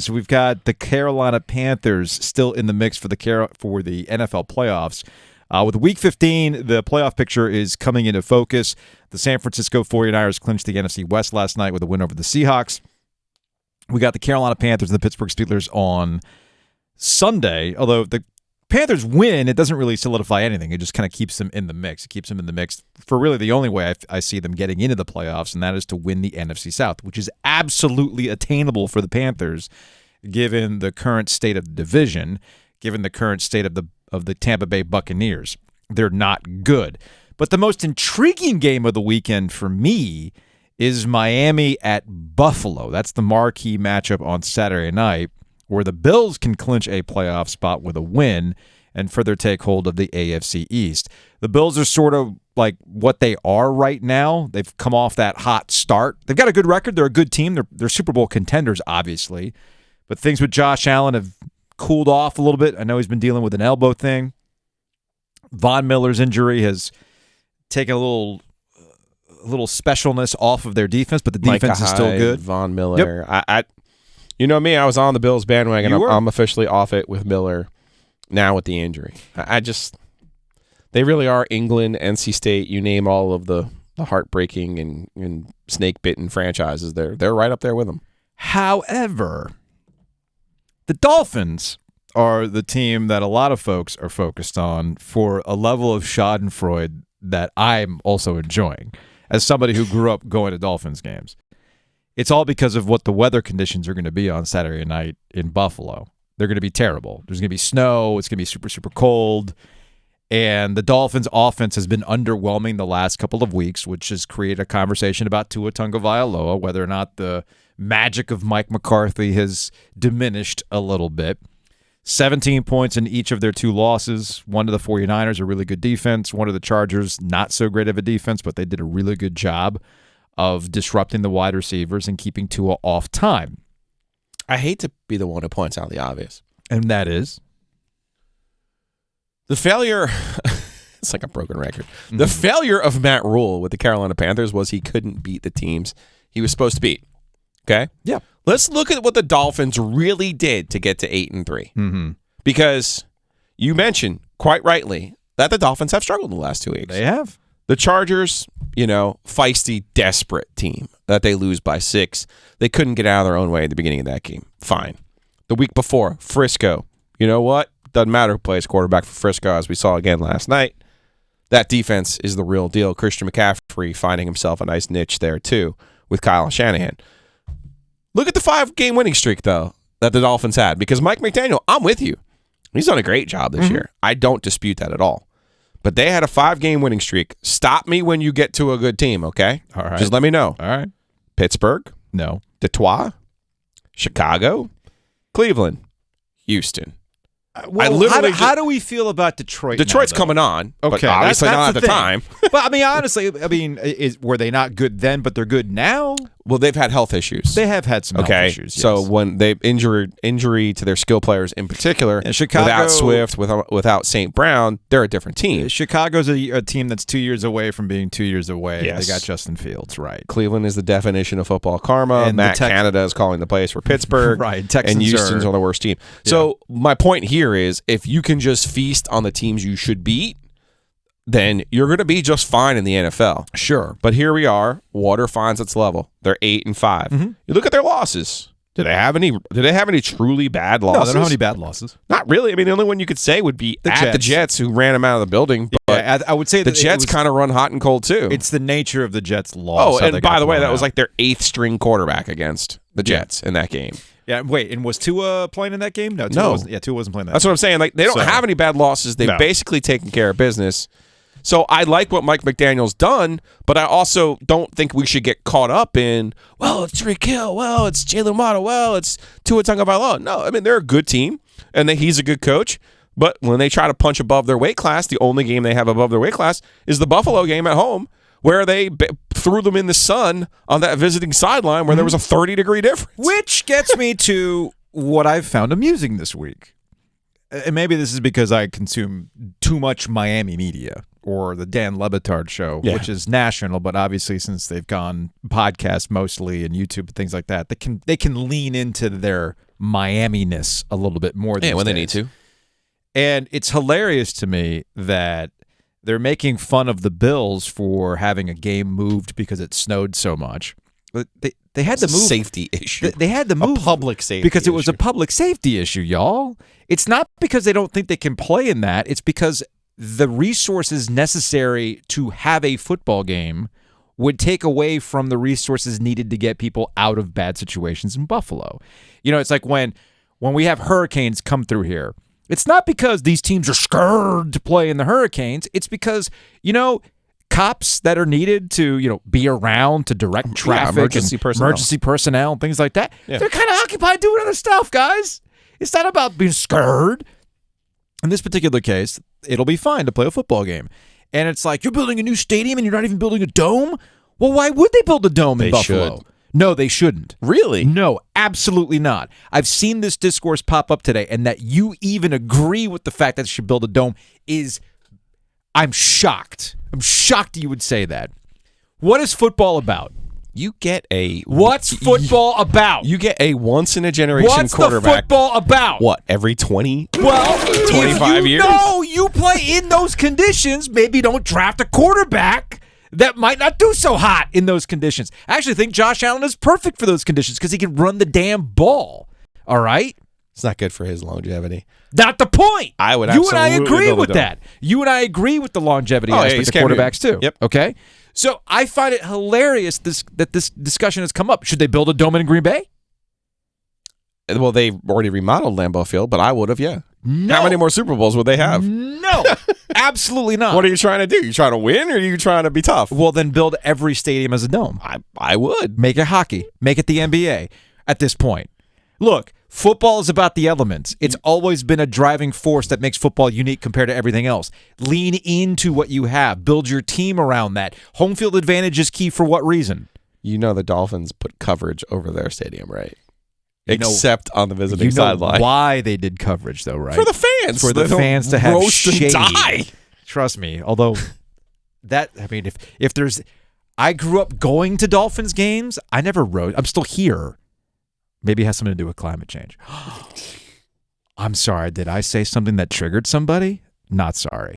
is we've got the Carolina Panthers still in the mix for the NFL playoffs. With Week 15, the playoff picture is coming into focus. The San Francisco 49ers clinched the NFC West last night with a win over the Seahawks. We got the Carolina Panthers and the Pittsburgh Steelers on Sunday, although the Panthers win, it doesn't really solidify anything. It just kind of keeps them in the mix. It keeps them in the mix for really the only way I see them getting into the playoffs, and that is to win the NFC South, which is absolutely attainable for the Panthers given the current state of the division, given the current state of the Tampa Bay Buccaneers. They're not good. But the most intriguing game of the weekend for me is Miami at Buffalo. That's the marquee matchup on Saturday night, where the Bills can clinch a playoff spot with a win and further take hold of the AFC East. The Bills are sort of like what they are right now. They've come off that hot start. They've got a good record. They're a good team. They're Super Bowl contenders, obviously. But things with Josh Allen have cooled off a little bit. I know he's been dealing with an elbow thing. Von Miller's injury has taken a little specialness off of their defense, but the defense is still good. Von Miller. Yep. You know me, I was on the Bills bandwagon. I'm officially off it with Miller now with the injury. They really are England, NC State, you name all of the heartbreaking and snake-bitten franchises. They're right up there with them. However, the Dolphins are the team that a lot of folks are focused on for a level of schadenfreude that I'm also enjoying as somebody who grew up going to Dolphins games. It's all because of what the weather conditions are going to be on Saturday night in Buffalo. They're going to be terrible. There's going to be snow. It's going to be super, super cold. And the Dolphins' offense has been underwhelming the last couple of weeks, which has created a conversation about Tua Tagovailoa, whether or not the magic of Mike McCarthy has diminished a little bit. 17 points in each of their two losses. One to the 49ers, a really good defense. One to the Chargers, not so great of a defense, but they did a really good job of disrupting the wide receivers and keeping Tua off time. I hate to be the one who points out the obvious. And that is? The failure, it's like a broken record. Mm-hmm. The failure of Matt Rule with the Carolina Panthers was he couldn't beat the teams he was supposed to beat. Okay? Yeah. Let's look at what the Dolphins really did to get to 8-3. Mm-hmm. Because you mentioned, quite rightly, that the Dolphins have struggled in the last 2 weeks. They have. The Chargers, feisty, desperate team that they lose by 6. They couldn't get out of their own way at the beginning of that game. Fine. The week before, Frisco. You know what? Doesn't matter who plays quarterback for Frisco, as we saw again last night. That defense is the real deal. Christian McCaffrey finding himself a nice niche there, too, with Kyle Shanahan. Look at the 5-game winning streak, though, that the Dolphins had. Because Mike McDaniel, I'm with you. He's done a great job this year. I don't dispute that at all. But they had a 5-game winning streak. Stop me when you get to a good team, okay? All right. Just let me know. All right. Pittsburgh. No. Detroit. Chicago. Cleveland. Houston. How do we feel about Detroit? Detroit's now, coming on. Okay, but obviously not at the time. But I mean, honestly, were they not good then? But they're good now. Well, they've had health issues. They have had some health issues. Yes. So when they injury to their skill players in particular, without Swift, without St. Brown, they're a different team. Chicago's a team that's 2 years away from being 2 years away. Yes. They got Justin Fields, right? Cleveland is the definition of football karma. And Matt Canada is calling the place for Pittsburgh. Right. Texans and Houston's on the worst team. Yeah. So my point here is, if you can just feast on the teams you should beat, then you're going to be just fine in the NFL. Sure. But here we are. Water finds its level. They're 8-5. Mm-hmm. You look at their losses. Do they have any truly bad losses? No, they don't have any bad losses. Not really. I mean, the only one you could say would be the Jets, who ran them out of the building. But yeah, I would say the Jets kind of run hot and cold, too. It's the nature of the Jets' loss. Oh, and by the way, that was like their 8th-string quarterback against the Jets in that game. Yeah, wait, and was Tua playing in that game? No. Tua wasn't playing that That's game. what I'm saying. Like, they don't have any bad losses. They've basically taken care of business. So I like what Mike McDaniel's done, but I also don't think we should get caught up in, well, it's Tyreek Hill, well, it's Jalen Waddle, well, it's Tua Tagovailoa. No, I mean, they're a good team, and he's a good coach. But when they try to punch above their weight class, the only game they have above their weight class is the Buffalo game at home, where they threw them in the sun on that visiting sideline where there was a 30-degree difference. Which gets me to what I've found amusing this week. And maybe this is because I consume too much Miami media, or the Dan Le Batard show, which is national, but obviously since they've gone podcast mostly and YouTube and things like that, they can lean into their Miami-ness a little bit more these when they days. need to. And it's hilarious to me that they're making fun of the Bills for having a game moved because it snowed so much. They had to move. Safety issue. They had to move a public safety because it was a issue. public safety issue, y'all. It's not because they don't think they can play in that. It's because the resources necessary to have a football game would take away from the resources needed to get people out of bad situations in Buffalo. You know, it's like when we have hurricanes come through here. It's not because these teams are scared to play in the hurricanes. It's because, cops that are needed to, be around to direct traffic, emergency personnel, and things like that. Yeah. They're kind of occupied doing other stuff, guys. It's not about being scared. In this particular case, it'll be fine to play a football game. And it's like, you're building a new stadium and you're not even building a dome? Well, why would they build a dome in Buffalo? Should. No, they shouldn't. Really? No, absolutely not. I've seen this discourse pop up today, and that you even agree with the fact that they should build a dome I'm shocked. I'm shocked you would say that. What is football about? You get a... What's football about? You get a once-in-a-generation What's quarterback. What's the football about? What, every 20? Well, 25 years? No, you play in those conditions. Maybe don't draft a quarterback that might not do so hot in those conditions. I actually think Josh Allen is perfect for those conditions because he can run the damn ball. All right? It's not good for his longevity. Not the point. I would You and I absolutely agree build a with dome. that. You and I agree with the longevity aspect of quarterbacks too. Yep. Okay? So I find it hilarious that this discussion has come up. Should they build a dome in Green Bay? Well, they've already remodeled Lambeau Field, but I would have, yeah. No. How many more Super Bowls would they have? No. Absolutely not. What are you trying to do? You trying to win, or are you trying to be tough? Well, then build every stadium as a dome. I would. Make it hockey. Make it the NBA at this point. Look, football is about the elements. It's always been a driving force that makes football unique compared to everything else. Lean into what you have. Build your team around that. Home field advantage is key for what reason? You know the Dolphins put coverage over their stadium, right? You know- Except on the visiting You know sideline. why they did coverage, though, right? For the fans. For the They don't fans to have roast shade. and die. Trust me. Although if there's, I grew up going to Dolphins games. I never rode. I'm still here. Maybe it has something to do with climate change. I'm sorry. Did I say something that triggered somebody? Not sorry.